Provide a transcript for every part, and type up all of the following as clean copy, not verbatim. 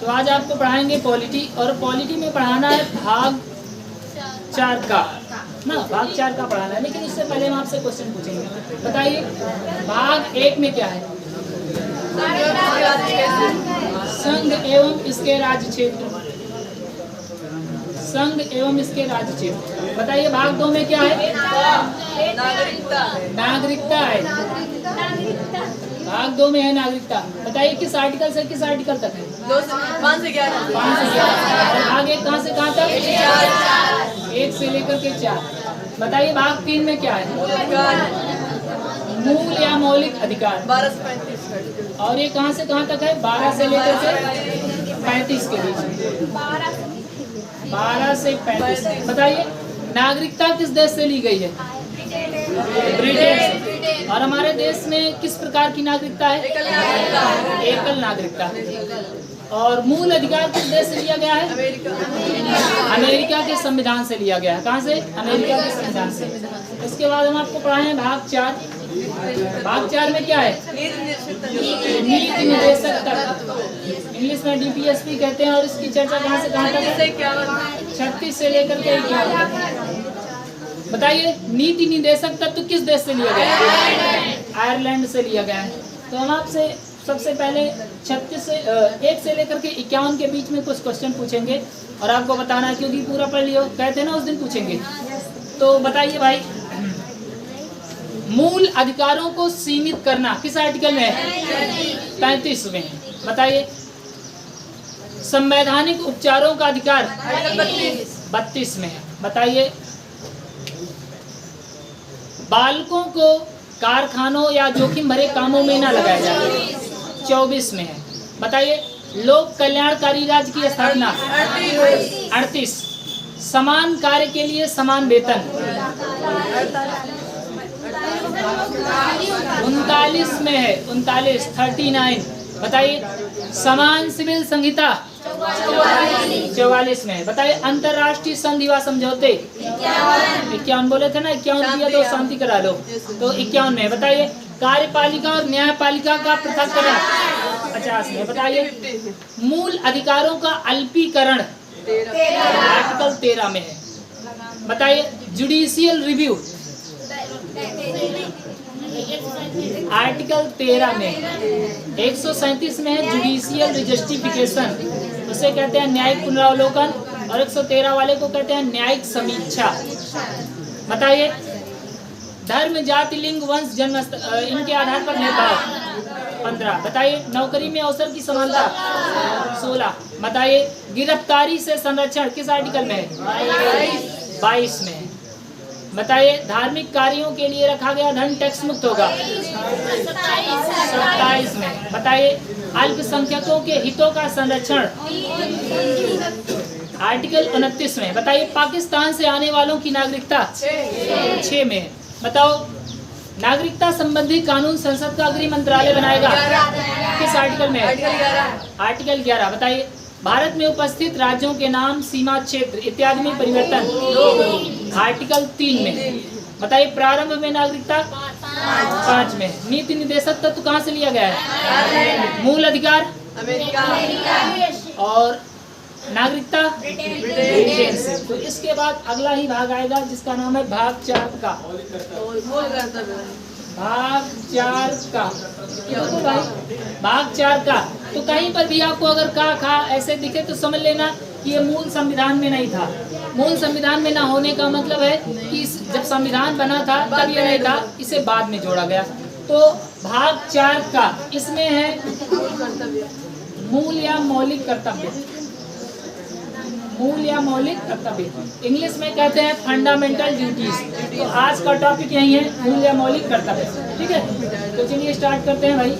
तो आज आपको पढ़ाएंगे पॉलिटी, और पॉलिटी में पढ़ाना है भाग 4 का ना, भाग 4 का पढ़ाना है। लेकिन उससे पहले हम आपसे क्वेश्चन पूछेंगे। बताइए भाग 1 में क्या है? संघ एवं इसके राज्य क्षेत्र। संघ एवं इसके राज्य क्षेत्र। बताइए भाग 2 में क्या है? नागरिकता है। भाग 2 में है नागरिकता। बताइए किस आर्टिकल से किस आर्टिकल तक है? 5 से 11। 5 से 11। भाग 1 कहाँ से कहाँ तक? 1 से लेकर के 4। बताइए भाग 3 में क्या है? मूल या मौलिक अधिकार। 12 से 35। और ये कहाँ से कहाँ तक है? 12 से लेकर के 35 के बीच। 12 से 35। बताइए नागरिकता किस देश से ली गई है? ब्रिटेन से। और हमारे देश में किस प्रकार की नागरिकता है? एकल नागरिकता। और मूल अधिकार किस देश से लिया गया है? अमेरिका के संविधान से लिया गया है। कहाँ से? अमेरिका के संविधान से। इसके बाद हम आपको पढ़ाए हैं भाग 4। भाग 4 में क्या है? नीति निर्देशक तत्व। इंग्लिश में DPSP कहते हैं। और इसकी चर्चा कहाँ से कहाँ तक है? 36 से लेकर के 51। बताइए नीति निर्देशक तत्व किस देश से लिया गया है? आयरलैंड से लिया गया है। तो हम आपसे सबसे पहले 1 से लेकर के 51 के बीच में कुछ क्वेश्चन पूछेंगे और आपको बताना है, क्योंकि पूरा पढ़ लियो, कहते हैं ना उस दिन पूछेंगे। तो बताइए भाई, मूल अधिकारों को सीमित करना किस आर्टिकल में है? 35 में है। बताइए संवैधानिक उपचारों का अधिकार 32 में है। बताइए बालकों को कारखानों या जोखिम भरे कामों में ना लगाया जाए 24 में है। बताइए लोक कल्याणकारी राज्य की स्थापना 38। समान कार्य के लिए समान वेतन 39 में है। 39। बताइए समान सिविल संहिता 44 में है। बताइए अंतर्राष्ट्रीय संधि व समझौते 51 बोले थे ना, 51 दिया तो शांति करा लो, तो 51 में। बताइए कार्यपालिका और न्यायपालिका का पृथक्करण 50 में। बताइए मूल अधिकारों का अल्पीकरण आर्टिकल 13 में है। बताइए जुडिशियल रिव्यू आर्टिकल 13 में। 137 में है जुडिशियल रजिस्ट्रिफिकेशन, उसे कहते हैं न्यायिक पुनरावलोकन। और 113 वाले को कहते हैं न्यायिक समीक्षा। बताइए धर्म जाति लिंग वंश जन्म इनके आधार पर भेदभाव 15। बताइए नौकरी में अवसर की समानता 16। बताइए गिरफ्तारी से संरक्षण किस आर्टिकल में है? 22 में। बताइए धार्मिक कार्यों के लिए रखा गया धन टैक्स मुक्त होगा 27 में। बताइए अल्पसंख्यकों के हितों का संरक्षण आर्टिकल 29 में। बताइए पाकिस्तान से आने वालों की नागरिकता 6 में। बताओ नागरिकता संबंधी कानून संसद का गृह मंत्रालय बनाएगा किस आर्टिकल में? आर्टिकल 11। बताइए भारत में उपस्थित राज्यों के नाम सीमा क्षेत्र इत्यादि में परिवर्तन आर्टिकल 3 में। बताइए प्रारंभ में नागरिकता 5 में। नीति निर्देशक तत्व कहाँ से लिया गया है? मूल अधिकार और नागरिकता ब्रिटेन से। तो इसके बाद अगला ही भाग आएगा जिसका नाम है भाग 4 का। भाग 4 का तो भाई भाग 4 का तो कहीं पर भी आपको अगर का ऐसे दिखे तो समझ लेना कि ये मूल संविधान में नहीं था। मूल संविधान में ना होने का मतलब है कि जब संविधान बना था तब ये नहीं था, इसे बाद में जोड़ा गया। तो भाग 4 का इसमें है मूल या मौलिक कर्तव्य। मूल या मौलिक कर्तव्य इंग्लिश में कहते हैं फंडामेंटल ड्यूटीज। तो आज का टॉपिक यही है मूल या मौलिक कर्तव्य। ठीक है, तो चलिए स्टार्ट करते हैं भाई।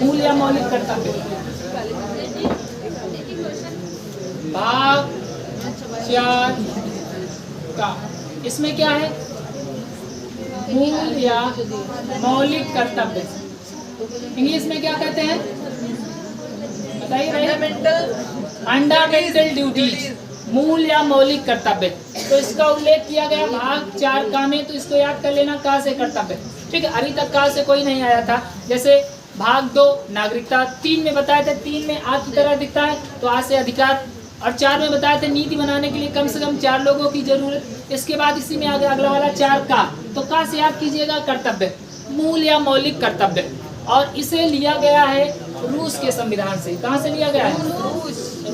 मूल या मौलिक कर्तव्य भाग 4 का इसमें क्या है? मूल या मौलिक कर्तव्य इंग्लिश में क्या कहते हैं? बताइए भाई। फंडामेंटल ड्यूटीज मूल या मौलिक कर्तव्य। तो इसका उल्लेख किया गया भाग 4 का में, तो इसको याद कर लेना का से कर्तव्य। ठीक है, अभी तक का से कोई नहीं आया था। जैसे भाग 2 नागरिकता, 3 में बताए थे, 3 में आ की तरह दिखता है तो आ से अधिकार, और 4 में बताए थे नीति बनाने के लिए कम से कम 4 लोगों की जरूरत। इसके बाद इसी में आगे अगला वाला 4 का, तो का से याद कीजिएगा कर्तव्य, मूल या मौलिक कर्तव्य, और इसे लिया गया है रूस के संविधान से। कहाँ से लिया गया है?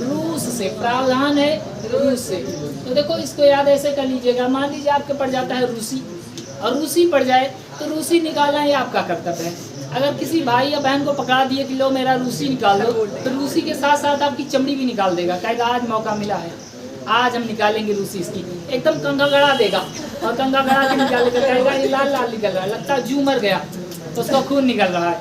रूस से। प्रावधान है रूस से। तो देखो इसको याद ऐसे कर लीजिएगा, मान लीजिए आपके पड़ जाता है रूसी, और रूसी पड़ जाए तो रूसी निकालना ये आपका कर्तव्य है। अगर किसी भाई या बहन को पकड़ा दिए कि लो मेरा रूसी निकाल दो, तो रूसी के साथ साथ आपकी चमड़ी भी निकाल देगा, कहेगा आज मौका मिला है, आज हम निकालेंगे रूसी इसकी, एकदम कंगा गड़ा देगा, और कंगा गड़ा के निकालेगा, कहेगा ये लाल लाल निकल रहा है, लगता है जू मर गया, उसका खून निकल रहा है।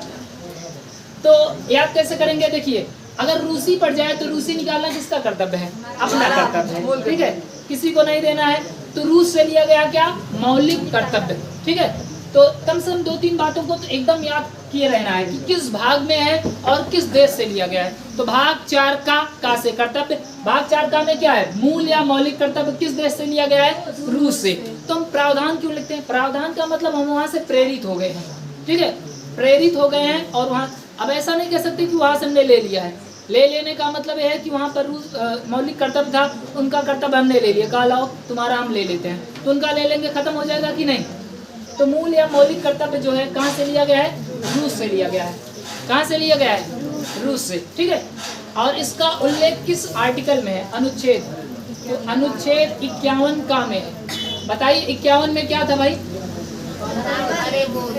तो याद कैसे करेंगे? देखिए, अगर रूसी पड़ जाए तो रूसी निकालना किसका कर्तव्य है? अपना कर्तव्य है, ठीक है, किसी को नहीं देना है। तो रूस से लिया गया क्या? मौलिक कर्तव्य, ठीक है। तो कम से कम 2-3 बातों को तो एकदम याद किए रहना है कि किस भाग में है और किस देश से लिया गया है। तो भाग 4 का से कर्तव्य, भाग 4 का में क्या है? मूल या मौलिक कर्तव्य किस देश से लिया गया है? रूस से। तो हम प्रावधान क्यों लिखते हैं? प्रावधान का मतलब हम वहाँ से प्रेरित हो गए हैं, ठीक है, प्रेरित हो गए हैं। और वहाँ अब ऐसा नहीं कह सकते कि वहाँ से हमने ले लिया है, ले लेने का मतलब यह है कि वहाँ पर मौलिक कर्तव्य था, उनका कर्तव्य हमने ले लिया, कहा लाओ तुम्हारा हम ले लेते हैं, तो उनका ले लेंगे, खत्म हो जाएगा कि नहीं? तो मूल या मौलिक कर्तव्य जो है कहाँ से लिया गया है? रूस से लिया गया है। कहाँ से लिया गया है? रूस से, ठीक है। और इसका उल्लेख किस आर्टिकल में है? अनुच्छेद, तो अनुच्छेद 51 का में है। बताइए 51 में क्या था भाई?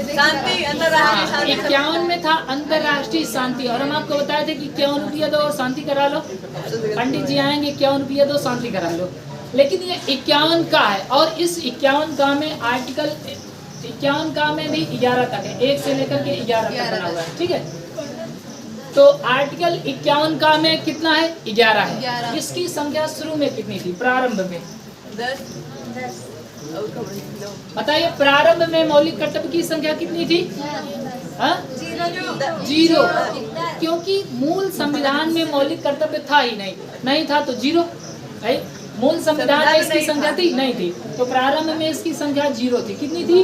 शांति, अंतरराष्ट्रीय शांति। 51 में था अंतरराष्ट्रीय शांति, और हम आपको बताए थे कि 51 रुपया दो और शांति करा लो, पंडित जी आएंगे 51 रुपया दो शांति करा लो। लेकिन ये 51 का है, और इस 51 का में आर्टिकल 51 का में भी 11 तक है, 1 से लेकर के 11 तक बना हुआ है, ठीक है। तो आर्टिकल 51 का में कितना है? 11 है। इसकी संख्या शुरू में कितनी थी? प्रारंभ में 10। बताइए, प्रारंभ में मौलिक कर्तव्य की संख्या कितनी थी? हाँ? 0, क्योंकि मूल संविधान में मौलिक कर्तव्य था ही नहीं था तो 0 भाई। मूल संविधान में इसकी संख्या थी नहीं थी, तो प्रारंभ में इसकी संख्या 0 थी। कितनी थी?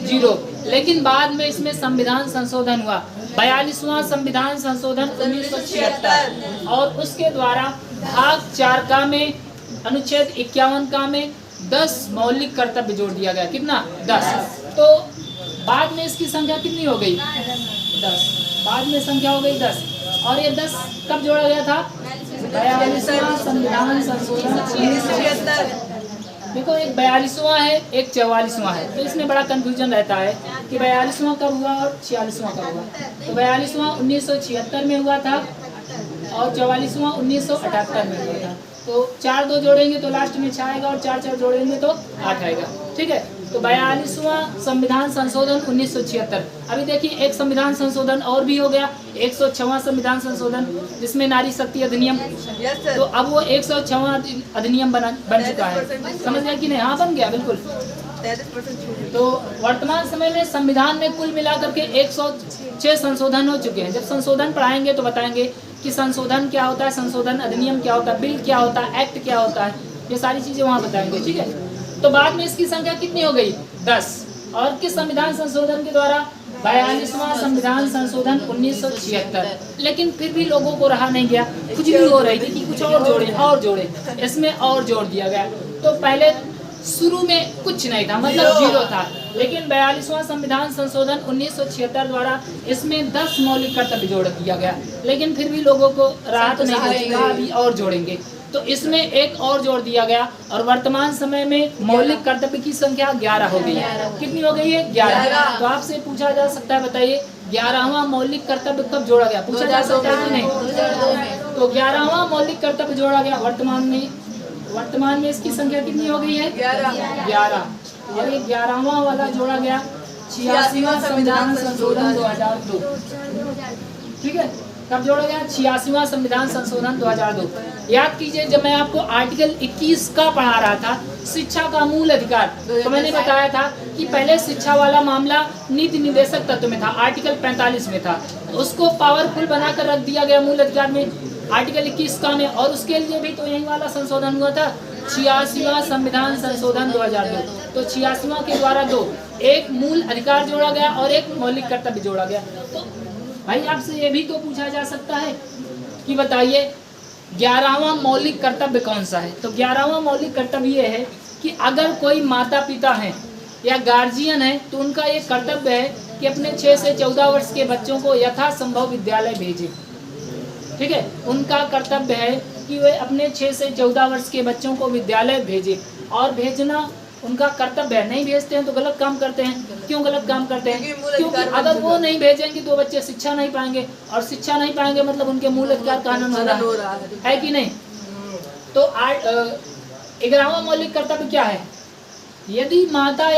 0। लेकिन बाद में इसमें संविधान संशोधन हुआ, 42वां संविधान संशोधन 1976, और उसके द्वारा भाग 4 का में अनुच्छेद 51 का में 10 मौलिक कर्तव्य जोड़ दिया गया। कितना? 10। तो बाद में इसकी संख्या कितनी हो गई? 10। बाद में संख्या हो गई 10, और ये 10 कब जोड़ा गया था? 42वां संविधान संशोधन 1976। देखो, एक 42वां है, एक 44वां है, तो इसमें बड़ा कंफ्यूजन रहता है कि 42वां कब हुआ और 46वां कब हुआ। तो 42वां 1976 में हुआ था, और 44वां 1978 में हुआ था। तो 4 2 जोड़ेंगे तो लास्ट में 6 आएगा, और 4 4 जोड़ेंगे तो 8 आएगा, ठीक है। तो 42वां संविधान संशोधन 1976। अभी देखिए, एक संविधान संशोधन और भी हो गया, 106वां संविधान संशोधन, जिसमें नारी शक्ति अधिनियम। तो अब वो 106वां अधिनियम बन चुका है, समझ गए कि नहीं? हाँ, बन गया, बिल्कुल। तो वर्तमान समय में संविधान में कुल मिलाकर के 106 संशोधन हो चुके हैं। जब संशोधन पढ़ाएंगे तो बताएंगे कि संशोधन क्या होता है, संशोधन अधिनियम क्या होता है, बिल क्या होता है, एक्ट क्या होता है, ये सारी चीजें वहाँ बताएंगे, ठीक है। तो बाद में इसकी संख्या कितनी हो गई? 10। और किस संविधान संशोधन के द्वारा? 42वां संविधान संशोधन 1976। लेकिन फिर भी लोगों को रहा नहीं गया, खुजली हो रही थी कि कुछ और जोड़े, इसमें और जोड़ दिया गया। तो पहले शुरू में कुछ नहीं था, मतलब 0 था, लेकिन 42वां संविधान संशोधन 1976 द्वारा इसमें 10 मौलिक कर्तव्य जोड़ दिया गया। लेकिन फिर भी लोगों को राहत नहीं मिली, अभी और जोड़ेंगे, तो इसमें एक और जोड़ दिया गया, और वर्तमान समय में मौलिक कर्तव्य की संख्या 11 हो गई है। कितनी हो गई है? 11। तो आपसे पूछा जा सकता है, बताइए 11वां मौलिक कर्तव्य कब जोड़ा गया? पूछा जा सकता है कि नहीं? तो 11वां मौलिक कर्तव्य जोड़ा गया वर्तमान में इसकी संख्या कितनी हो गई है? 11। और ये 11वां वाला जोड़ा गया 86वां संविधान संशोधन 2002, ठीक है। कब जोड़ा गया? 86वां संविधान संशोधन 2002। याद कीजिए, जब मैं आपको आर्टिकल 21 का पढ़ा रहा था, शिक्षा का मूल अधिकार, तो मैंने बताया था कि पहले शिक्षा वाला मामला नीति निर्देशक तत्व में था, आर्टिकल 45 में था, उसको पावरफुल बनाकर रख दिया गया मूल अधिकार में, आर्टिकल 21 का में। और उसके लिए भी तो यही वाला संशोधन हुआ था, 86वां संविधान संशोधन 2002। तो 86वां के द्वारा 2, एक मूल अधिकार जोड़ा गया और एक मौलिक कर्तव्य जोड़ा गया। तो भाई आपसे ये भी तो पूछा जा सकता है कि बताइए 11वां मौलिक कर्तव्य कौन सा है। तो 11वां मौलिक कर्तव्य ये है कि अगर कोई माता पिता है या गार्जियन है तो उनका ये कर्तव्य है कि अपने 6 से 14 वर्ष के बच्चों को यथासंभव विद्यालय भेजें। ठीक है, उनका कर्तव्य है कि वे अपने 6 से 14 वर्ष के बच्चों को विद्यालय भेजें, और भेजना उनका कर्तव्य है। नहीं भेजते हैं तो गलत काम करते हैं। क्यों गलत काम करते हैं? क्योंकि अगर वो नहीं भेजेंगे तो बच्चे शिक्षा नहीं पाएंगे, और शिक्षा नहीं पाएंगे मतलब उनके मूल अधिकार का हनन हो रहा है कि नहीं। तो 11वां मौलिक कर्तव्य क्या है? यदि माता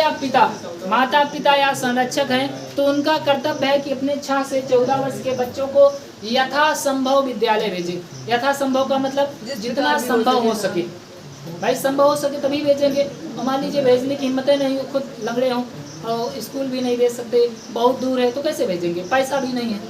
पिता या संरक्षक हैं तो उनका कर्तव्य है कि अपने 6 से 14 वर्ष के बच्चों को यथासंभव विद्यालय भेजें। यथासंभव का मतलब जितना संभव हो सके। भाई संभव हो सके तभी भेजेंगे। मान लीजिए भेजने की हिम्मतें नहीं, खुद लंगड़े हों और स्कूल भी नहीं भेज सकते, बहुत दूर है, तो कैसे भेजेंगे? पैसा भी नहीं है।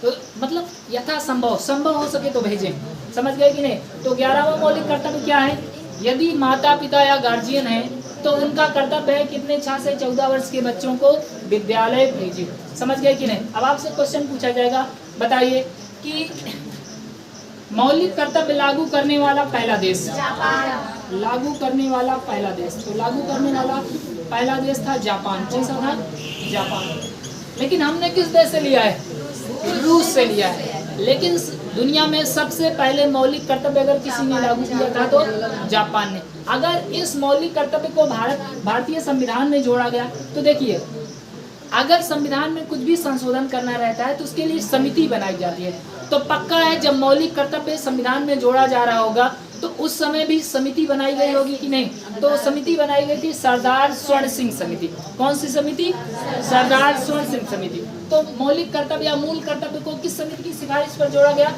तो मतलब यथासंभव हो सके तो भेजें। समझ गए कि नहीं? तो 11वां मौलिक कर्तव्य क्या है? यदि माता पिता या गार्जियन है तो उनका कर्तव्य है कि अपने 6 से 14 वर्ष के बच्चों को विद्यालय भेजें। समझ गए कि नहीं? अब आपसे क्वेश्चन पूछा जाएगा, बताइए कि मौलिक कर्तव्य लागू करने वाला पहला देश। लागू करने वाला पहला देश, तो लागू करने वाला पहला देश था जापान। कैसा था? जापान। लेकिन हमने किस देश से लिया है? रूस से लिया है। लेकिन दुनिया में सबसे पहले मौलिक कर्तव्य अगर किसी ने लागू किया था तो जापान ने। अगर इस मौलिक कर्तव्य को भारतीय संविधान में जोड़ा गया तो देखिए, अगर संविधान में कुछ भी संशोधन करना रहता है तो उसके लिए समिति बनाई जाती है। तो पक्का है जब मौलिक कर्तव्य संविधान में जोड़ा जा रहा होगा तो उस समय भी समिति बनाई गई होगी कि नहीं? तो समिति बनाई गई थी सरदार स्वर्ण सिंह समिति। कौन सी समिति? सरदार स्वर्ण सिंह समिति। तो मौलिक कर्तव्य या मूल कर्तव्य को किस समिति की सिफारिश पर जोड़ा गया?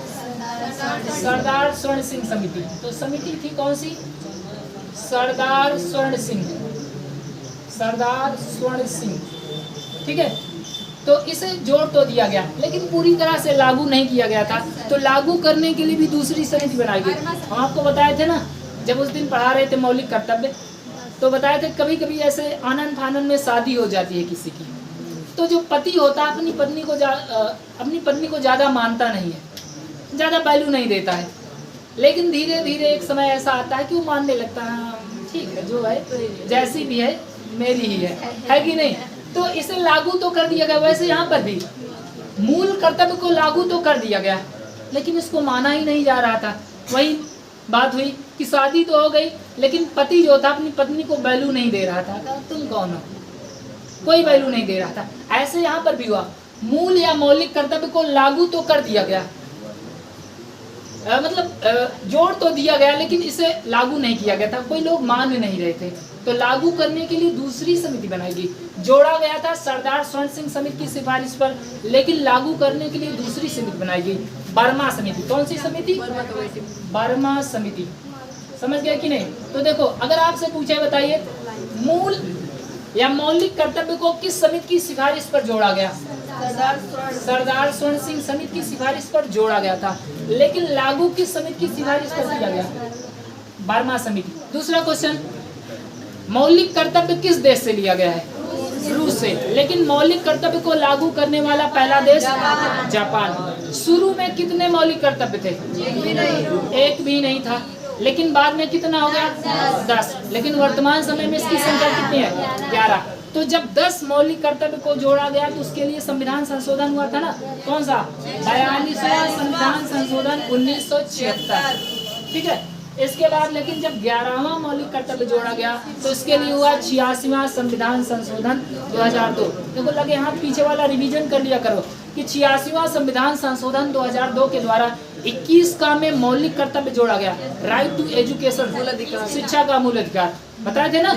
सरदार स्वर्ण सिंह समिति। तो समिति थी कौन सी? सरदार स्वर्ण सिंह। सरदार स्वर्ण सिंह। ठीक है, तो इसे जोड़ तो दिया गया लेकिन पूरी तरह से लागू नहीं किया गया था। तो लागू करने के लिए भी दूसरी समिति बनाई गई। हम आपको बताए थे ना, जब उस दिन पढ़ा रहे थे मौलिक कर्तव्य, तो बताए थे कभी कभी ऐसे आनन फानन में शादी हो जाती है किसी की, तो जो पति होता है अपनी पत्नी को ज़्यादा मानता नहीं है, ज़्यादा वैल्यू नहीं देता है। लेकिन धीरे धीरे एक समय ऐसा आता है कि वो मानने लगता है, ठीक है जो है जैसी भी है मेरी ही है कि नहीं। तो इसे लागू तो कर दिया गया। वैसे यहाँ पर भी मूल कर्तव्य को लागू तो कर दिया गया लेकिन इसको माना ही नहीं जा रहा था। वही बात हुई कि शादी तो हो गई लेकिन पति जो था अपनी पत्नी को वैल्यू नहीं दे रहा था। तुम कौन हो? कोई वैल्यू नहीं दे रहा था। ऐसे यहाँ पर भी हुआ, मूल या मौलिक कर्तव्य को लागू तो कर दिया गया, मतलब जोड़ तो दिया गया लेकिन इसे लागू नहीं किया गया था। कोई लोग मान नहीं रहे थे तो लागू करने के लिए दूसरी समिति बनाई गई। जोड़ा गया था सरदार स्वर्ण सिंह समिति की सिफारिश पर, लेकिन लागू करने के लिए दूसरी समिति बनाई गई, बर्मा समिति। कौन सी समिति? बर्मा समिति। समझ गए कि नहीं? तो देखो, अगर आपसे पूछे बताइए मूल या मौलिक कर्तव्य को किस समिति की सिफारिश पर जोड़ा गया? सरदार स्वर्ण सिंह समिति की सिफारिश पर जोड़ा गया था। लेकिन लागू किस समिति की सिफारिश पर किया गया? बर्मा समिति। दूसरा क्वेश्चन, मौलिक कर्तव्य किस देश से लिया गया है? रूस से। लेकिन मौलिक कर्तव्य को लागू करने वाला पहला देश जापान। शुरू में कितने मौलिक कर्तव्य थे? एक भी नहीं था। लेकिन बाद में कितना हो गया? 10। लेकिन वर्तमान समय में इसकी संख्या कितनी है? 11। तो जब 10 मौलिक कर्तव्य को जोड़ा गया तो उसके लिए संविधान संशोधन हुआ था ना। कौन सा? 42वां संविधान संशोधन 1976। ठीक है। इसके बाद लेकिन जब 11वां मौलिक कर्तव्य जोड़ा गया तो इसके लिए हुआ 86वां संविधान संशोधन 2002। देखो लगे हाथ पीछे वाला रिवीजन कर लिया करो कि 86वां संविधान संशोधन 2002 के द्वारा 21 का में मौलिक कर्तव्य जोड़ा गया। राइट टू एजुकेशन, शिक्षा का मूल अधिकार बताए थे ना।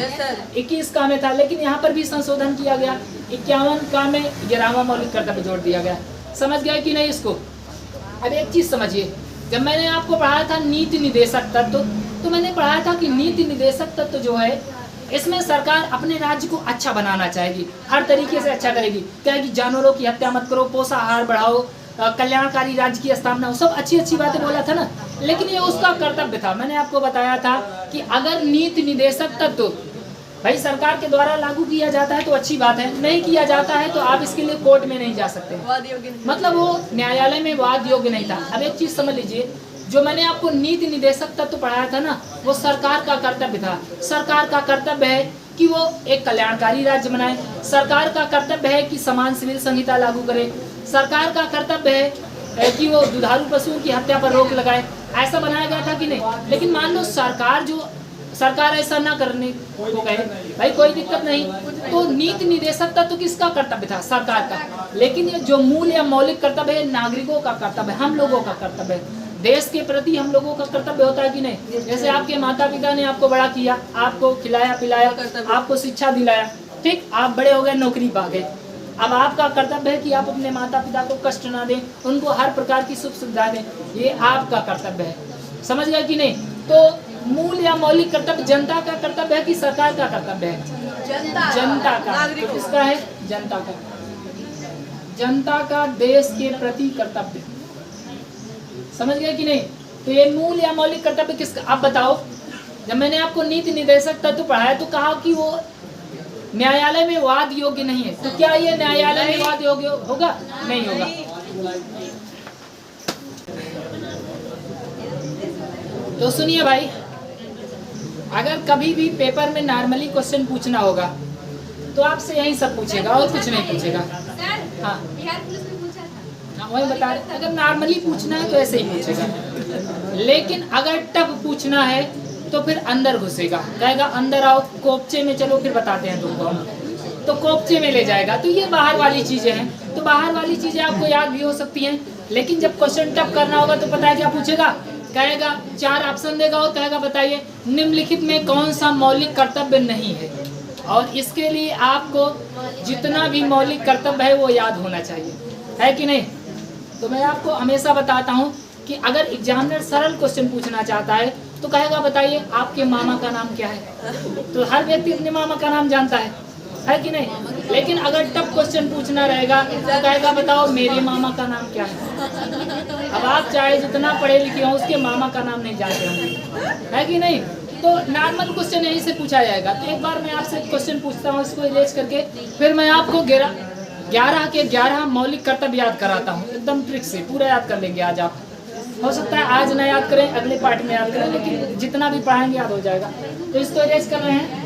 21 का में था लेकिन यहाँ पर भी संशोधन किया गया। 51 का में 11वां मौलिक कर्तव्य जोड़ दिया गया। समझ गए कि नहीं इसको? अब एक चीज समझिए, जब मैंने आपको पढ़ाया था नीति निदेशक तत्व, तो मैंने पढ़ाया था कि नीति निदेशक तत्व जो है इसमें सरकार अपने राज्य को अच्छा बनाना चाहेगी, हर तरीके से अच्छा करेगी। कहेगी जानवरों की हत्या मत करो, पोषाहार बढ़ाओ, कल्याणकारी राज्य की स्थापना हो, सब अच्छी अच्छी बातें बोला था ना। लेकिन ये उसका कर्तव्य था। मैंने आपको बताया था कि अगर नीति निदेशक तत्व भाई सरकार के द्वारा लागू किया जाता है तो अच्छी बात है, नहीं किया जाता है तो आप इसके लिए कोर्ट में नहीं जा सकते। वाद योग्य नहीं। मतलब वो न्यायालय में वाद योग्य नहीं था। अब एक चीज समझ लीजिए, जो मैंने आपको नीति निदेशक तत्व पढ़ाया था ना, वो सरकार का कर्तव्य था। सरकार का कर्तव्य है कि वो एक कल्याणकारी राज्य बनाए। सरकार का कर्तव्य है कि समान सिविल संहिता लागू करे। सरकार का कर्तव्य है कि वो दुधारू पशुओं की हत्या पर रोक लगाए। ऐसा बनाया गया था कि नहीं? लेकिन मान लो सरकार ऐसा ना करने को कहे, भाई कोई दिक्कत नहीं, तो नीति निदेशक तत्व किसका कर्तव्य था? सरकार का। लेकिन ये जो मूल या मौलिक कर्तव्य है, नागरिकों का कर्तव्य है, हम लोगों का कर्तव्य है। देश के प्रति हम लोगों का कर्तव्य होता है कि नहीं? जैसे आपके माता पिता ने आपको बड़ा किया, आपको खिलाया पिलाया, आपको शिक्षा दिलाया, ठीक, आप बड़े हो गए, नौकरी पा गए। अब आपका कर्तव्य है कि आप अपने माता पिता को कष्ट ना दें, उनको हर प्रकार की सुख सुविधा दें, ये आपका कर्तव्य है। समझ गए कि नहीं? तो मूल या मौलिक कर्तव्य जनता का कर्तव्य है कि सरकार का कर्तव्य है? जनता का। तो किसका है? जनता का। जनता का देश के प्रति कर्तव्य। समझ गए कि नहीं? तो ये मूल या मौलिक कर्तव्य किसका? आप बताओ। जब मैंने आपको नीति निदेशक तत्व पढ़ाया तो कहा कि वो न्यायालय में वाद योग्य नहीं है, तो क्या ये न्यायालय में वाद योग्य होगा? नहीं होगा। तो सुनिए भाई, अगर कभी भी पेपर में नॉर्मली क्वेश्चन पूछना होगा तो आपसे यही सब पूछेगा और कुछ नहीं पूछेगा। हाँ वही बता रहे, अगर नॉर्मली पूछना है तो ऐसे ही पूछेगा। लेकिन अगर टफ पूछना है तो फिर अंदर घुसेगा, कहेगा अंदर आओ, कोपचे में चलो, फिर बताते हैं तुमको हम, तो कोपचे में ले जाएगा। तो ये बाहर वाली चीजें हैं। तो बाहर वाली चीजें आपको याद भी हो सकती हैं, लेकिन जब क्वेश्चन टफ करना होगा तो पता है क्या पूछेगा? कहेगा 4 ऑप्शन देगा और कहेगा बताइए निम्नलिखित में कौन सा मौलिक कर्तव्य नहीं है। और इसके लिए आपको जितना भी मौलिक कर्तव्य है वो याद होना चाहिए, है कि नहीं? तो मैं आपको हमेशा बताता हूँ कि अगर एग्जामिनर सरल क्वेश्चन पूछना चाहता है तो कहेगा बताइए आपके मामा का नाम क्या है। तो हर व्यक्ति अपने मामा का नाम जानता है कि नहीं? लेकिन अगर टफ क्वेश्चन पूछना रहेगा तो कहेगा बताओ मेरे मामा का नाम क्या है। अब आप चाहे जितना पढ़े लिखे हो उसके मामा का नाम नहीं जानते होंगे, है कि नहीं? तो नॉर्मल क्वेश्चन यहीं से पूछा जाएगा। तो एक बार मैं आपसे क्वेश्चन पूछता हूँ, इसको इरेज करके फिर मैं आपको 11 के 11 मौलिक कर्तव्य याद कराता हूँ, एकदम ट्रिक से पूरा याद कर लेंगे आज आप। हो सकता है आज ना याद करें, अगले पार्ट में याद करें, लेकिन जितना भी पढ़ाएंगे याद हो जाएगा। तो इसको इरेज कर रहे हैं।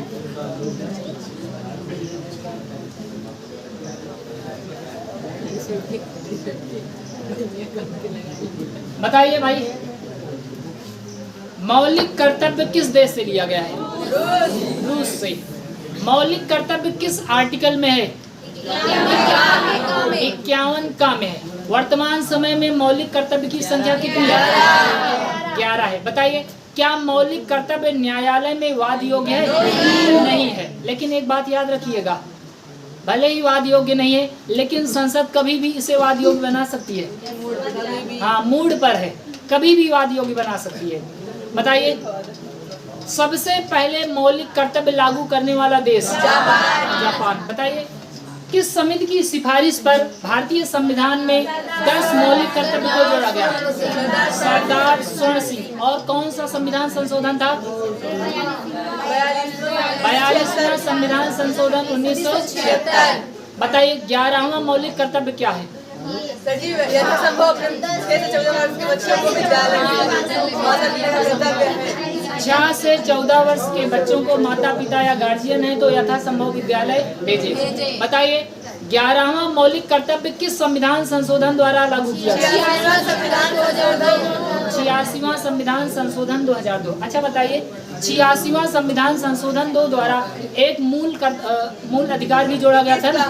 बताइए भाई, मौलिक कर्तव्य किस देश से लिया गया है? रूस से। मौलिक कर्तव्य किस आर्टिकल में है? 51 का में है। वर्तमान समय में मौलिक कर्तव्य की संख्या कितनी है? 11 है। बताइए क्या मौलिक कर्तव्य न्यायालय में वाद योग्य है? नहीं है। लेकिन एक बात याद रखिएगा, भले ही वाद योग्य नहीं है लेकिन संसद कभी भी इसे वाद योग्य बना सकती है। हाँ, मूड पर है, कभी भी वाद योग्य बना सकती है। बताइए सबसे पहले मौलिक कर्तव्य लागू करने वाला देश? जापान। बताइए किस समिति की सिफारिश पर भारतीय संविधान में 10 मौलिक कर्तव्य को जोड़ा गया? सरदार स्वर्ण सिंह। और कौन सा संविधान संशोधन था? 42वां संविधान संशोधन 1976। बताइए 11वां मौलिक कर्तव्य क्या है? सचिव यथासंभव अपने 6 से 14 वर्ष के बच्चों को विद्यालय में 6 से 14 वर्ष के बच्चों को माता पिता या गार्जियन है तो यथासंभव विद्यालय भेजें। बताइए 11वां मौलिक कर्तव्य किस संविधान संशोधन द्वारा लागू किया? 86वां संविधान संशोधन 2002। अच्छा बताइए 86वां संविधान संशोधन 2 द्वारा एक मूल अधिकार भी जोड़ा गया था ना,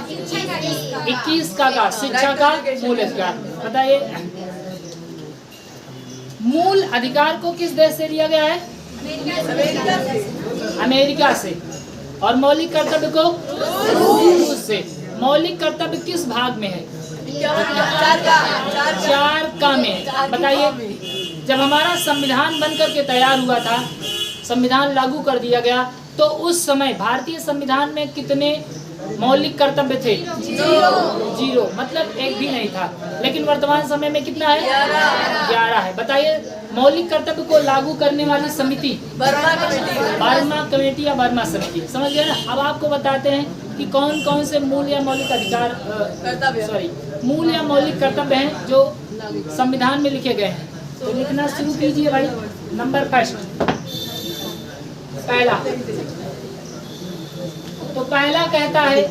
21 का शिक्षा का मूल अधिकार। बताइए मूल अधिकार को किस देश से लिया गया है? अमेरिका से। और मौलिक कर्तव्य को रूस से। मौलिक कर्तव्य किस भाग में है? 4 का में। बताइए जब हमारा संविधान बनकर के तैयार हुआ था, संविधान लागू कर दिया गया, तो उस समय भारतीय संविधान में कितने मौलिक कर्तव्य थे? 0, मतलब एक भी नहीं था। लेकिन वर्तमान समय में कितना है? 11 है। बताइए मौलिक कर्तव्य को लागू करने वाली समिति? वर्मा कमेटी। वर्मा कमेटी या वर्मा समिति, समझ गए ना। अब आपको बताते हैं कि कौन कौन से मूल या मौलिक अधिकार मूल या मौलिक कर्तव्य हैं जो संविधान में लिखे गए हैं। तो लिखना शुरू कीजिए भाई। नंबर फर्स्ट, पहला, तो पहला कहता है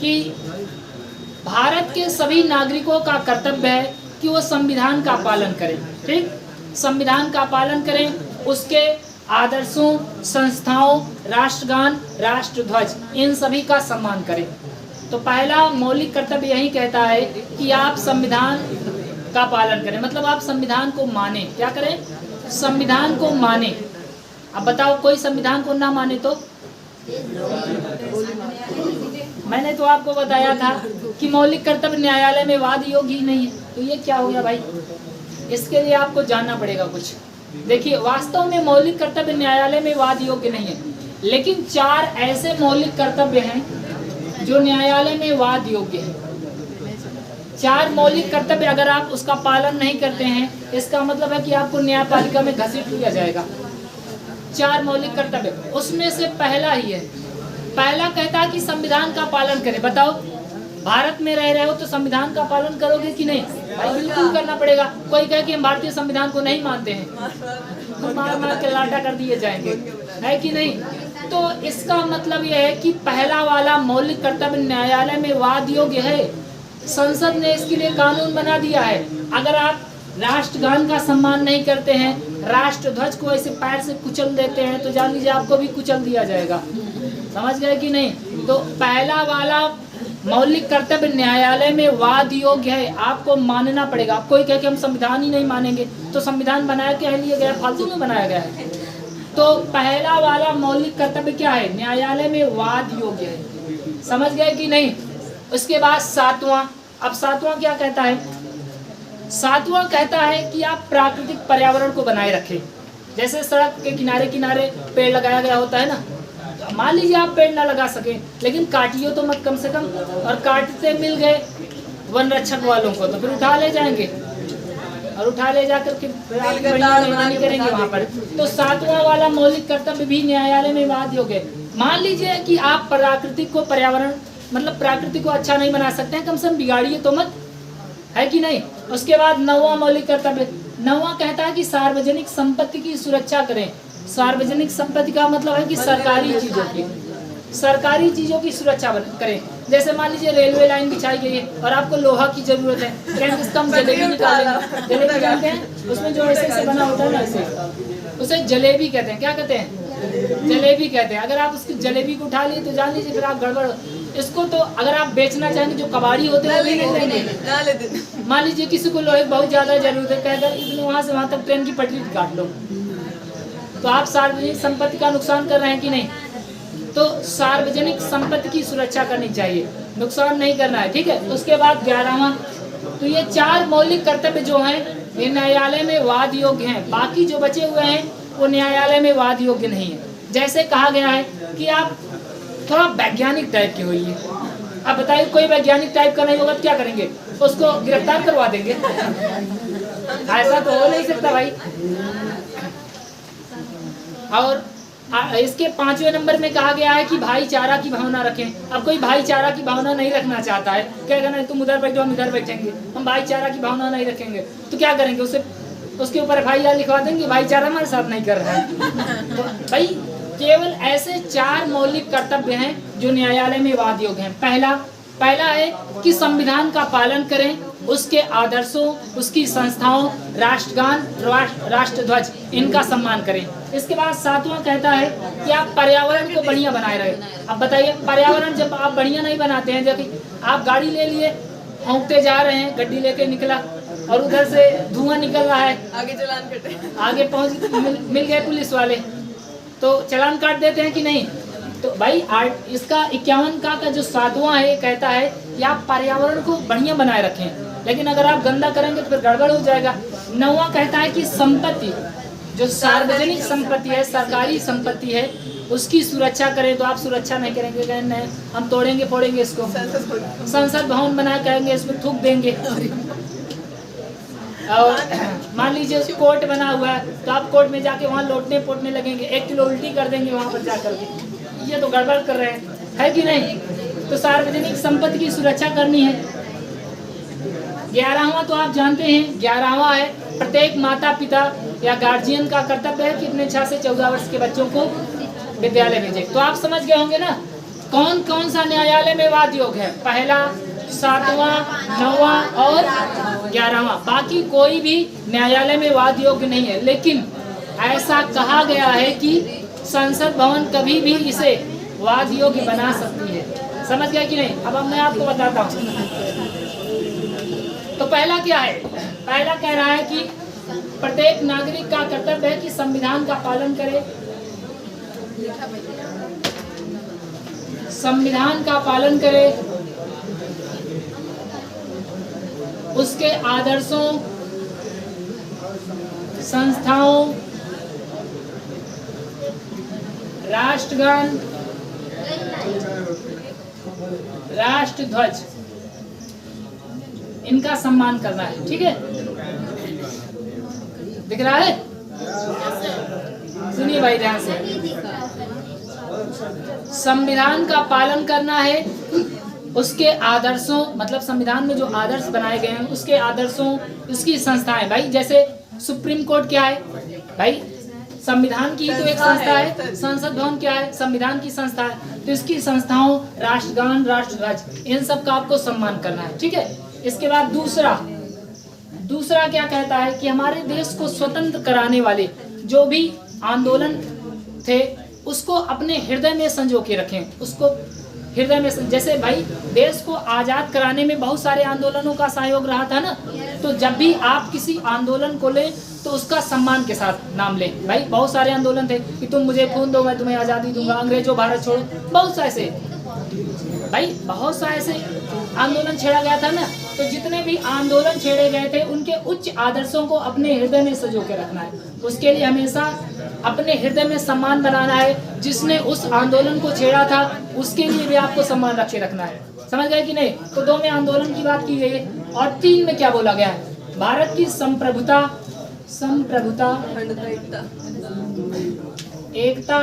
कि भारत के सभी नागरिकों का कर्तव्य है कि वो संविधान का पालन करें। ठीक, संविधान का पालन करें, उसके आदर्शों, संस्थाओं, राष्ट्रगान, राष्ट्रध्वज, इन सभी का सम्मान करें। तो पहला मौलिक कर्तव्य यही कहता है कि आप संविधान का पालन करें, मतलब आप संविधान को माने। क्या करें? संविधान को माने। अब बताओ कोई संविधान को ना माने तो? मैंने तो आपको बताया था कि मौलिक कर्तव्य न्यायालय में वाद योग्य ही नहीं है। तो ये क्या हो गया भाई? इसके लिए आपको जानना पड़ेगा कुछ। देखिए, वास्तव में मौलिक कर्तव्य न्यायालय में वाद योग्य नहीं है, लेकिन 4 ऐसे मौलिक कर्तव्य हैं जो न्यायालय में वाद योग्य है। 4 मौलिक कर्तव्य अगर आप उसका पालन नहीं करते हैं, इसका मतलब है कि आपको न्यायपालिका में घसीट लिया जाएगा। 4 मौलिक कर्तव्य, उसमें से पहला ही है। पहला कहता है कि संविधान का पालन करें। बताओ, भारत में रह रहे हो तो संविधान का पालन करोगे कि नहीं? भाई बिल्कुल करना पड़ेगा। कोई कहे कि हम भारतीय संविधान को नहीं मानते हैं, तो मार मार के लाटा कर दिए जाएंगे, है कि नहीं? तो इसका मतलब यह है कि पहला वाला मौलिक कर्तव्य न्यायालय में वाद योग्य है। संसद ने इसके लिए कानून बना दिया है। अगर आप राष्ट्रगान का सम्मान नहीं करते हैं, राष्ट्रध्वज को ऐसे पैर से कुचल देते हैं, तो जान लीजिए आपको भी कुचल दिया जाएगा। समझ गए कि नहीं? तो पहला वाला मौलिक कर्तव्य न्यायालय में वाद योग्य है, आपको मानना पड़ेगा। आप कोई कहे कि हम संविधान ही नहीं मानेंगे, तो संविधान बनाया क्या लिए गया? फालतू में बनाया गया है। तो पहला वाला मौलिक कर्तव्य क्या है? न्यायालय में वाद योग्य है। समझ गए कि नहीं? उसके बाद 7वां, अब 7वां क्या कहता है? 7वां कहता है कि आप प्राकृतिक पर्यावरण को बनाए रखें। जैसे सड़क के किनारे किनारे पेड़ लगाया गया होता है ना, तो मान लीजिए आप पेड़ ना लगा सके, लेकिन काटियो तो मत कम से कम। और काटते मिल गए वन रक्षक वालों को, तो फिर उठा ले जाएंगे और उठा ले जाकर के करेंगे वहाँ पर। तो 7वां वाला मौलिक कर्तव्य भी न्यायालय में वाद योग्य है। मान लीजिए कि आप प्राकृतिक को पर्यावरण मतलब प्रकृति को अच्छा नहीं बना सकते हैं, कम से कम बिगाड़िए तो मत, है कि नहीं? उसके बाद 9वां मौलिक कर्तव्य, 9वां कहता है कि सार्वजनिक संपत्ति की सुरक्षा करें। सार्वजनिक संपत्ति का मतलब है कि सरकारी चीजों की सुरक्षा करें। जैसे मान लीजिए रेलवे लाइन बिछाई गई है और आपको लोहा की जरूरत है, हम जलेबी निकालेंगे। जलेबी जानते हैं? उसमें जो ऐसे बना होता है ना, ऐसे, उसे जलेबी कहते हैं। क्या कहते हैं? जलेबी कहते हैं। अगर आप उसकी जलेबी को उठा लिए तो जान लीजिए फिर आप गड़बड़। इसको तो अगर आप बेचना चाहेंगे, जो कबाड़ी होते हैं वो लेंगे। मान लीजिए किसी को लोहे बहुत ज्यादा जरूरत है, कहकर इतने वहाँ से वहाँ तक ट्रेन की पटरी काट लो, तो आप सार्वजनिक संपत्ति का नुकसान कर रहे हैं कि नहीं? तो सार्वजनिक संपत्ति की सुरक्षा करनी चाहिए, नुकसान नहीं करना है। ठीक है। उसके बाद 11वां, तो ये 4 मौलिक कर्तव्य जो हैं ये न्यायालय में वाद योग्य हैं। बाकी जो बचे हुए हैं वो न्यायालय में वाद योग्य नहीं है। जैसे कहा गया है कि आप थोड़ा वैज्ञानिक टाइप के होइए। अब बताइए, कोई वैज्ञानिक टाइप का नहीं होगा तो क्या करेंगे? उसको गिरफ्तार करवा देंगे? ऐसा तो हो नहीं सकता भाई। और इसके 5वें नंबर में कहा गया है कि भाईचारा की भावना रखें। अब कोई भाईचारा की भावना नहीं रखना चाहता है, क्या कहना है? तुम उधर बैठो, हम इधर बैठेंगे, हम भाईचारा की भावना नहीं रखेंगे, तो क्या करेंगे? उसके ऊपर FIR लिखवा देंगे, भाईचारा हमारे साथ नहीं कर रहा है। तो भाई केवल ऐसे 4 मौलिक कर्तव्य हैं जो न्यायालय में वाद योग्य हैं। पहला है कि संविधान का पालन करें, उसके आदर्शों, उसकी संस्थाओं, राष्ट्रगान, राष्ट्रध्वज, इनका सम्मान करें। इसके बाद 7वां कहता है कि आप पर्यावरण को बढ़िया बनाए रखें। अब बताइए, पर्यावरण जब आप बढ़िया नहीं बनाते हैं, जबकि आप गाड़ी ले लिए, होंकते जा रहे हैं, गड्डी लेके निकला और उधर से धुआं निकल रहा है, आगे चालान कटे, आगे मिल गए पुलिस वाले, तो चालान काट देते हैं कि नहीं? तो भाई इसका 51 का जो 7वां है कहता है कि आप पर्यावरण को बढ़िया बनाए रखें, लेकिन अगर आप गंदा करेंगे तो फिर गड़बड़ हो जाएगा। 9वां कहता है कि संपत्ति जो सार्वजनिक संपत्ति है, सरकारी संपत्ति है, उसकी सुरक्षा करें। तो आप सुरक्षा नहीं करेंगे, कहेंगे नहीं हम तोड़ेंगे फोड़ेंगे इसको, संसद भवन बना कहेंगे इसमें थूक देंगे। और मान लीजिए कोर्ट बना हुआ है तो आप कोर्ट में जाके वहाँ लौटने पोटने लगेंगे, 1 किलो उल्टी कर देंगे वहाँ पर जा करके, ये तो गड़बड़ कर रहे हैं, है कि नहीं? तो सार्वजनिक संपत्ति की सुरक्षा करनी है। 11वां तो आप जानते हैं, 11वां है प्रत्येक माता पिता या गार्जियन का कर्तव्य है कि अपने 6 से 14 वर्ष के बच्चों को विद्यालय भेजे। तो आप समझ गए होंगे ना कौन कौन सा न्यायालय में वाद योग है, पहला, 7वां, 9वां और 11वां। बाकी कोई भी न्यायालय में वाद योग्य नहीं है, लेकिन ऐसा कहा गया है कि संसद भवन कभी भी इसे वाद योग्य बना सकती है। समझ गया कि नहीं? अब मैं आपको बताता हूँ। तो पहला क्या है? पहला कह रहा है कि प्रत्येक नागरिक का कर्तव्य है कि संविधान का पालन करे, संविधान का पालन करे, उसके आदर्शों, संस्थाओं, राष्ट्रगान, राष्ट्रध्वज, इनका सम्मान करना है। ठीक है, दिख रहा है? सुनिए भाई ध्यान से। संविधान का पालन करना है, उसके आदर्शों, मतलब संविधान में जो आदर्श बनाए गए हैं उसके आदर्शों, उसकी संस्थाएं। भाई जैसे सुप्रीम कोर्ट क्या है भाई? संविधान की तो एक संस्था है। संसद भवन क्या है? संविधान की संस्था है। तो इसकी संस्थाओं, राष्ट्रगान, राष्ट्रध्वज, इन सब का आपको सम्मान करना है। ठीक है। इसके बाद दूसरा क्या कहता है कि हमारे देश को स्वतंत्र कराने वाले जो भी आंदोलन थे उसको अपने हृदय में संजो के रखें। उसको हृदय में, जैसे भाई देश को आज़ाद कराने में बहुत सारे आंदोलनों का सहयोग रहा था ना, तो जब भी आप किसी आंदोलन को लें तो उसका सम्मान के साथ नाम लें। भाई बहुत सारे आंदोलन थे कि तुम मुझे खून दो मैं तुम्हें आज़ादी दूंगा, अंग्रेजों भारत छोड़ो, बहुत सा ऐसे आंदोलन छेड़ा गया था ना। तो जितने भी आंदोलन छेड़े गए थे उनके उच्च आदर्शों को अपने हृदय में संजो के रखना है। उसके लिए हमेशा अपने हृदय में सम्मान बनाना है। जिसने उस आंदोलन को छेड़ा था उसके लिए भी आपको सम्मान रख के रखना है। समझ गए कि नहीं? तो 2 में आंदोलन की बात की गई है। और 3 में क्या बोला गया है? भारत की संप्रभुता, एकता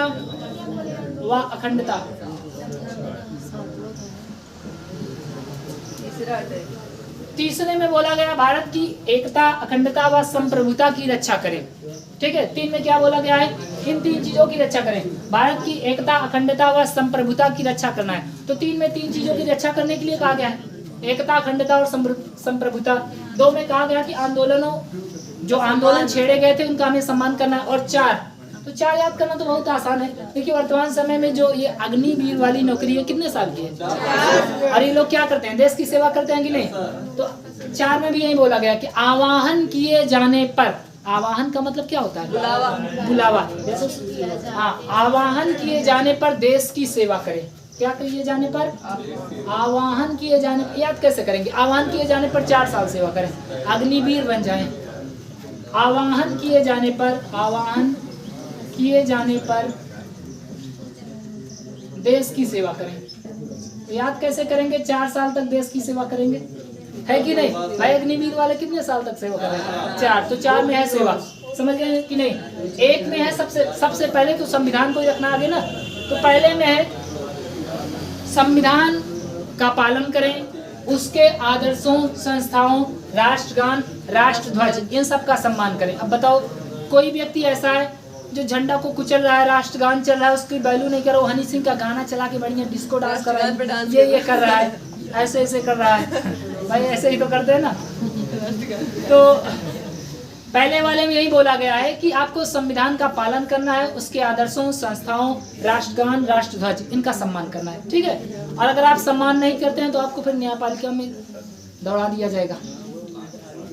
व अखंडता। तीसरे में बोला गया भारत की एकता, अखंडता व संप्रभुता की रक्षा करें। ठीक है। 3 में क्या बोला गया है? इन 3 चीजों की रक्षा करें। भारत की एकता, अखंडता व संप्रभुता की रक्षा करना है। तो 3 में 3 चीजों की रक्षा करने के लिए कहा गया है, एकता, अखंडता और संप्रभुता। 2 में कहा गया कि जो आंदोलन छेड़े गए थे उनका हमें सम्मान करना है। और 4 याद करना तो बहुत आसान है। देखिए वर्तमान समय में जो ये अग्निवीर वाली नौकरी है कितने साल की है? और ये लोग क्या करते हैं? देश की सेवा करते हैं कि नहीं? तो 4 में भी यही बोला गया कि आवाहन किए जाने पर, आवाहन का मतलब क्या होता है? बुलावा। जैसे आवाहन किए जाने पर देश की सेवा करें। क्या किए जाने पर? आवाहन किए जाने पर। याद कैसे करेंगे? आवाहन किए जाने पर 4 साल सेवा करें, अग्निवीर बन जाएं। आवाहन किए जाने पर देश की सेवा करें। तो याद कैसे करेंगे? 4 साल तक देश की सेवा करेंगे, है कि नहीं? भाई अग्निवीर वाले कितने साल तक सेवा करेंगे? 4। तो 4 में है सेवा। समझ गए कि नहीं? 1 में है सबसे पहले तो संविधान को ही रखना आगे ना। तो पहले में है संविधान का पालन करें, उसके आदर्शों, संस्थाओं, राष्ट्रगान, राष्ट्रध्वज, इन सब का सम्मान करें। अब बताओ कोई व्यक्ति ऐसा है जो झंडा को कुचल रहा है, राष्ट्रगान चल रहा है, उसकी वैल्यू नहीं कर रहा, हनी सिंह का गाना चला के बढ़िया डिस्को डांस कर रहा है, ये कर रहा है, ऐसे कर रहा है। भाई ऐसे ही तो करते हैं ना। तो पहले वाले में यही बोला गया है कि आपको संविधान का पालन करना है, उसके आदर्शों, संस्थाओं, राष्ट्रगान, राष्ट्रध्वज, इनका सम्मान करना है। ठीक है। और अगर आप सम्मान नहीं करते हैं तो आपको फिर न्यायपालिका में दौड़ा दिया जाएगा।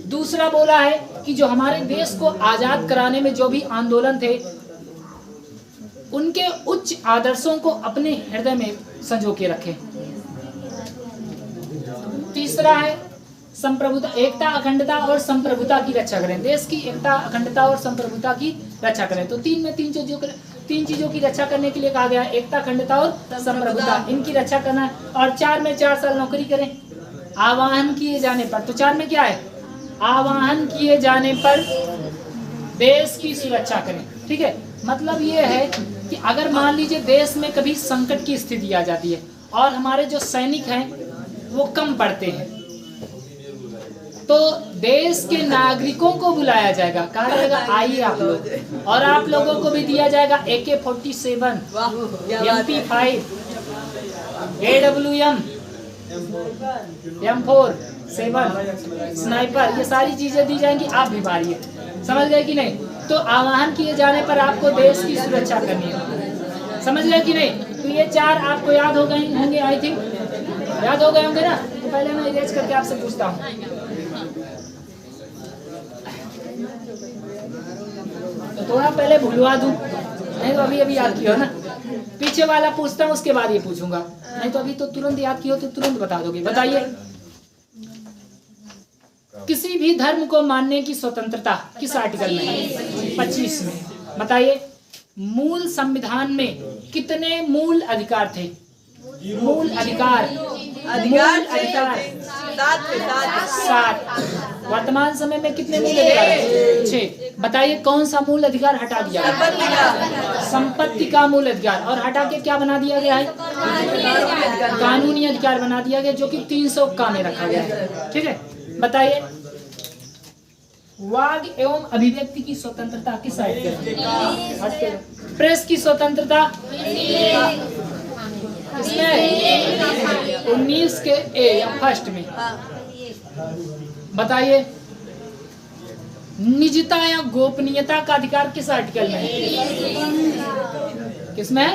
दूसरा बोला है कि जो हमारे देश को आजाद कराने में जो भी आंदोलन थे उनके उच्च आदर्शों को अपने हृदय में संजो के रखें। तीसरा है संप्रभुता, एकता, अखंडता और संप्रभुता की रक्षा करें। देश की एकता, अखंडता और संप्रभुता की रक्षा करें। तो तीन चीजों की रक्षा करने के लिए कहा गया, एकता, अखंडता और संप्रभुता, इनकी रक्षा करना है। और 4 में 4 साल नौकरी करें। आवाहन किए जाने पर, तो 4 में क्या है, आवाहन किए जाने पर देश की सुरक्षा करें। ठीक है, मतलब ये है कि अगर मान लीजिए देश में कभी संकट की स्थिति आ जाती है और हमारे जो सैनिक हैं वो कम पड़ते हैं, तो देश के नागरिकों को बुलाया जाएगा, कहा जाएगा आइए आप लोग, और आप लोगों को भी दिया जाएगा AK-47, MP5, AWM, M4, 7 sniper, ये सारी चीजें दी जाएंगी, आप भी मारिए। समझ गए कि नहीं? तो आवाहन किए जाने पर आपको देश की सुरक्षा करनी है। समझ गए कि नहीं? तो ये 4 आपको याद हो गए होंगे, आई थिंक याद हो गए होंगे ना। तो पहले मैं इरेज करके आपसे पूछता हूँ, तो थोड़ा पहले भुलवा दूं, नहीं तो अभी याद किया ना। पीछे वाला पूछता हूँ, उसके बाद ये पूछूंगा, नहीं तो अभी तो तुरंत याद किया तो तुरंत बता दोगे। बताइए, किसी भी धर्म को मानने की स्वतंत्रता किस आर्टिकल में है? 25 में। बताइए, मूल संविधान में कितने मूल अधिकार थे? मूल अधिकार 7। वर्तमान समय में कितने मूल अधिकार हैं? 6। बताइए कौन सा मूल अधिकार हटा दिया गया? संपत्ति का मूल अधिकार, और हटा के क्या बना दिया गया है? कानूनी अधिकार बना दिया गया, जो कि 300 का में रखा गया है। ठीक है, बताइए, वाग एवं अभिव्यक्ति की स्वतंत्रता किस आर्टिकल में? प्रेस की स्वतंत्रता किसमें? 19 के ए या फर्स्ट में। बताइए, निजता या गोपनीयता का अधिकार किस आर्टिकल में है? किसमें?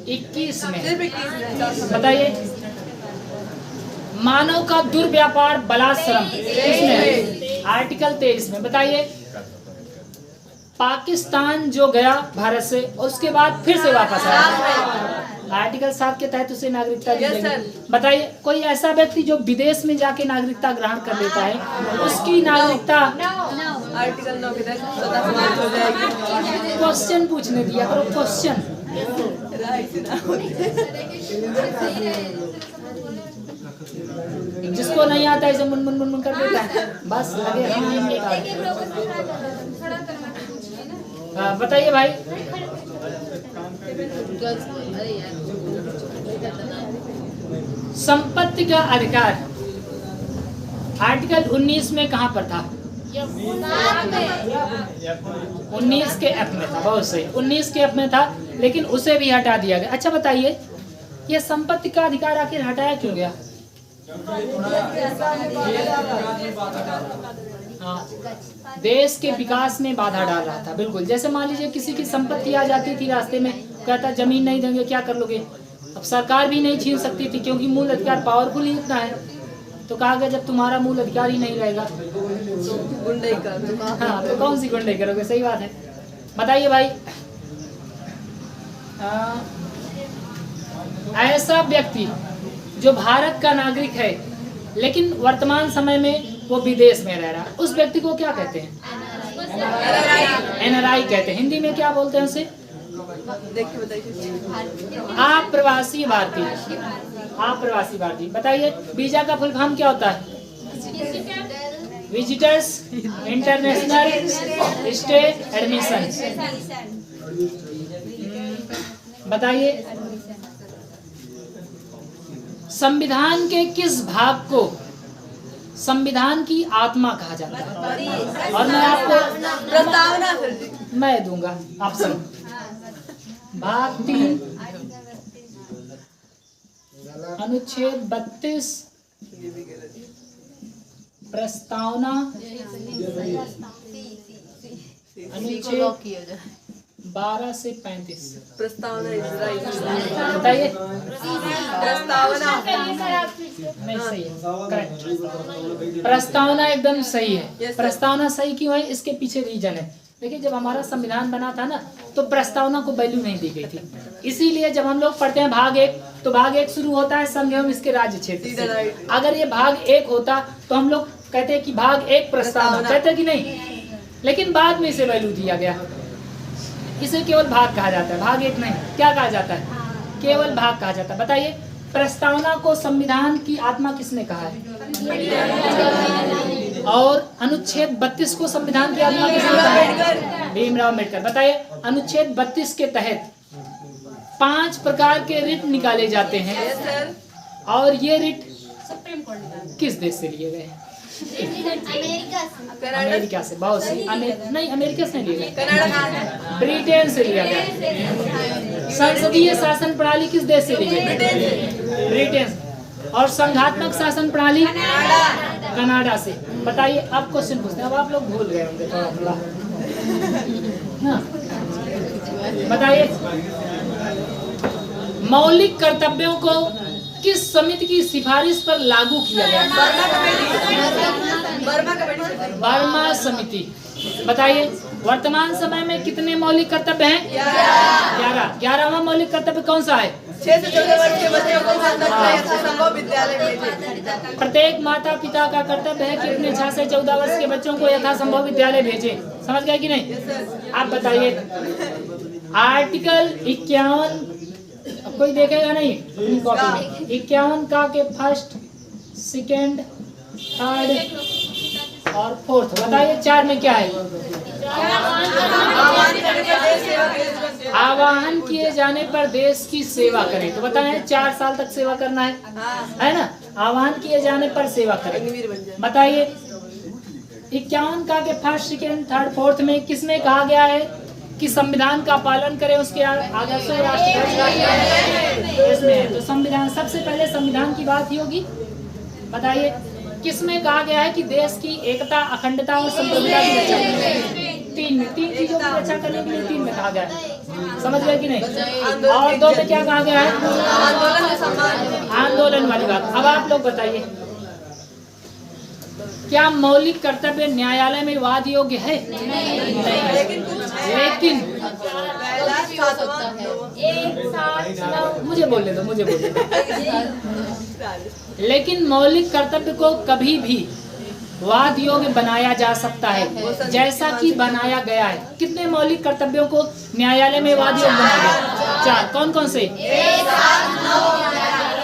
21 में। बताइए, मानव का दुर्व्यापार बलात्सरम किसमें है? आर्टिकल 23 में। बताइए, पाकिस्तान जो गया भारत से, उसके बाद फिर से वापस आया, आर्टिकल 7 के तहत उसे नागरिकता दी जाएगी। बताइए, कोई ऐसा व्यक्ति जो विदेश में जाके नागरिकता ग्रहण कर लेता है, उसकी नागरिकता आर्टिकल 9 के तहत हो जाएगी। क्वेश्चन पूछने दिया करो, क्वेश्चन। जिसको नहीं आता है मुन मुन मुन कर देता है, बस आगे। बताइए भाई, संपत्ति का अधिकार आर्टिकल 19 में कहाँ पर था? 19 के F में था। बहुत सही, 19 के F में था, लेकिन उसे भी हटा दिया गया। अच्छा बताइए, ये संपत्ति का अधिकार आखिर हटाया क्यों गया? हाँ, देश के विकास में बाधा डाल रहा था। बिल्कुल, जैसे मान लीजिए किसी की संपत्ति आ जाती थी रास्ते में, कहता जमीन नहीं देंगे, क्या कर लोगे? अब सरकार भी नहीं छीन सकती थी, क्योंकि मूल अधिकार पावरफुल ही इतना है। तो कहा गया जब तुम्हारा मूल अधिकार ही नहीं रहेगा, गुंडई कर। हाँ, तो कौन सी गुंडई करोगे? सही बात है। बताइए भाई, ऐसा व्यक्ति जो भारत का नागरिक है लेकिन वर्तमान समय में वो विदेश में रह रहा है, उस व्यक्ति को क्या कहते हैं? NRI कहते हैं। हिंदी में क्या बोलते हैं उसे? देखिए बताइए, अप्रवासी भारतीय। अप्रवासी भारतीय। बताइए, वीजा का फुल फॉर्म क्या होता है? Visitors international stay admission. बताइए, संविधान के किस भाग को संविधान की आत्मा कहा जाता है? और मैं आपको प्रस्तावना मैं दूंगा ऑप्शन। भाग 3 अनुच्छेद 32 प्रस्तावना अनुच्छेद 12 से 35। प्रस्तावना इज राइट। बताइए, प्रस्तावना नहीं सही है, करेक्ट। प्रस्तावना एकदम सही है। प्रस्तावना सही क्यों है? इसके पीछे रीजन है। देखिए जब हमारा संविधान बना था ना तो प्रस्तावना को वैल्यू नहीं दी गई थी, इसीलिए जब हम लोग पढ़ते हैं भाग 1 तो भाग 1 शुरू होता है संघ एवं इसके राज्य क्षेत्र से। अगर ये भाग 1 होता तो हम लोग कहते हैं कि भाग 1 प्रस्तावना, कहते हैं कि नहीं, लेकिन बाद में इसे वैल्यू दिया गया, इसे केवल भाग कहा जाता है, भाग 1 नहीं। क्या कहा जाता है? केवल भाग कहा जाता है। बताइए प्रस्तावना को संविधान की आत्मा किसने कहा है? और अनुच्छेद 32 को संविधान की आत्मा किसने कहा है? भीमराव अम्बेडकर। बताइए अनुच्छेद 32 के तहत 5 प्रकार के रिट निकाले जाते हैं और ये रिट किस देश से लिए गए हैं? अमेरिका से। बहुत सही। नहीं, अमेरिका से नहीं लिया गया, ब्रिटेन से लिया गया। संसदीय शासन प्रणाली किस देश से ली गई? ब्रिटेन। और संघात्मक शासन प्रणाली कनाडा से। बताइए अब क्वेश्चन पूछते हैं, अब आप लोग भूल गए होंगे थोड़ा थोड़ा। हाँ बताइए मौलिक कर्तव्यों को किस समिति की सिफारिश पर लागू किया गया? बर्मा समिति। बताइए वर्तमान समय में कितने मौलिक कर्तव्य हैं? 11। 11वां मौलिक कर्तव्य कौन सा है? 6 से 14 वर्ष के बच्चों को यथासंभव विद्यालय भेजें। प्रत्येक माता पिता का कर्तव्य है कि अपने 6 से 14 वर्ष के बच्चों को यथासंभव विद्यालय भेजें। समझ गए कि नहीं? आप बताइए आर्टिकल 51 कोई देखेगा नहीं अपनी कॉपी में? 51 का के फर्स्ट, सेकेंड, थर्ड और फोर्थ। बताइए 4 में क्या है? आह्वान किए जाने पर देश की सेवा करें। तो बताएं 4 साल तक सेवा करना है ना? आह्वान किए जाने पर सेवा करें। बताइए 51 का के फर्स्ट, सेकेंड, थर्ड, फोर्थ में किसमें कहा गया है कि संविधान का पालन करें, उसके आदर्शों इसमें है। तो संविधान सबसे पहले संविधान की बात ही होगी। बताइए किसमें कहा गया है कि देश की एकता, अखंडता और संप्रभुता की रक्षा करें? 3 में। 3 चीजों की रक्षा करने के लिए 3 में कहा गया है। समझ गए कि नहीं? और 2 में क्या कहा गया है? आंदोलन वाली बात। अब आप लोग बताइए क्या मौलिक कर्तव्य न्यायालय में वाद योग्य है? लेकिन मुझे बोलने दो। लेकिन मौलिक कर्तव्य को कभी भी वाद योग्य बनाया जा सकता है जैसा कि बनाया गया है। कितने मौलिक कर्तव्यों को न्यायालय में वाद योग्य बनाया गया? 4। कौन कौन से?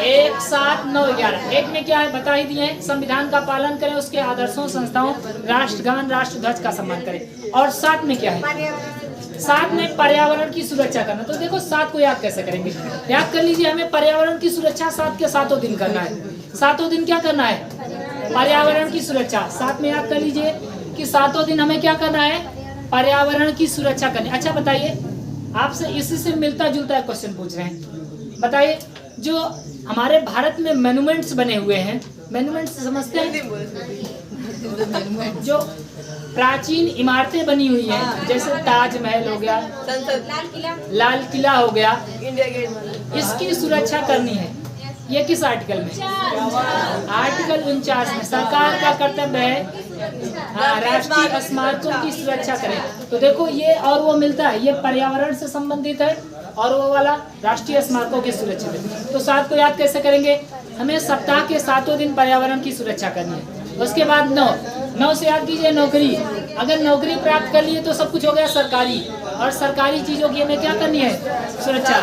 1, 7, 9, 11। 1 में क्या है बता ही दिए हैं, संविधान का पालन करें, उसके आदर्शों, संस्थाओं, राष्ट्रगान, राष्ट्रध्वज का सम्मान करें। और 7 में क्या है? 7 में पर्यावरण की सुरक्षा करना। तो देखो 7 को याद कैसे करेंगे? याद कर लीजिए, हमें पर्यावरण की सुरक्षा 7 के 7 दिन करना है। 7 दिन क्या करना है? पर्यावरण की सुरक्षा। 7 में याद कर लीजिए कि 7 दिन हमें क्या करना है? पर्यावरण की सुरक्षा करनी। अच्छा बताइए, आपसे इसी से मिलता जुलता क्वेश्चन पूछ रहे हैं। बताइए जो हमारे भारत में मोन्यूमेंट्स बने हुए हैं, मोन्यूमेंट्स समझते हैं? जो प्राचीन इमारतें बनी हुई हैं, जैसे ताजमहल हो गया, लाल किला हो गया, इंडिया गेट, इसकी सुरक्षा करनी है। ये किस आर्टिकल में? आर्टिकल 49 में। सरकार का कर्तव्य है राष्ट्रीय स्मारकों की सुरक्षा करें। तो देखो ये और वो मिलता है, ये पर्यावरण से संबंधित है और वो वाला राष्ट्रीय स्मारकों की सुरक्षा है। तो 7 को याद कैसे करेंगे? हमें सप्ताह के 7 दिन पर्यावरण की सुरक्षा करनी है। उसके बाद 9 से याद कीजिए नौकरी। अगर नौकरी प्राप्त कर लिए तो सब कुछ हो गया सरकारी, और सरकारी चीजों की हमें क्या करनी है? सुरक्षा।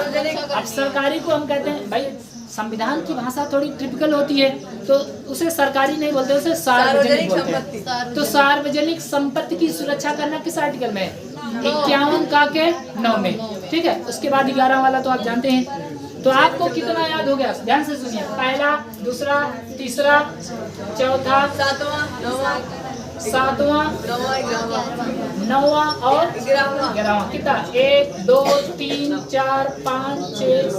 अब सरकारी को हम कहते हैं, भाई संविधान की भाषा थोड़ी टिपिकल होती है तो उसे सरकारी नहीं बोलते, उसे सार्वजनिक बोलते हैं। तो सार्वजनिक संपत्ति की सुरक्षा करना किस आर्टिकल में? 51 का के 9 में। ठीक है, उसके बाद 11 वाला तो आप जानते हैं। तो आपको कितना याद हो गया? ध्यान से सुनिए, पहला, दूसरा, तीसरा, चौथा, 7वां, 9वां और 11वां। कितना? 1, 2, 3, 4, 5, 6,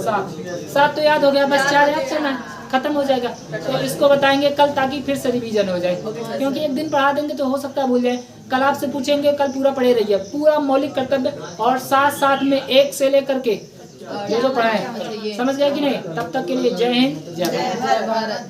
7 तो याद हो गया। बस 4 याद करना, खत्म हो जाएगा। तो इसको बताएंगे कल ताकि फिर से रिवीजन हो जाए, क्योंकि एक दिन पढ़ा देंगे तो हो सकता है भूल जाए। कल आपसे पूछेंगे, कल पूरा पढ़े रहिए, पूरा मौलिक कर्तव्य और साथ में 1 से लेकर के जो पढ़ाए। समझ गए कि नहीं? तब तक के लिए जय हिंद, जय भारत।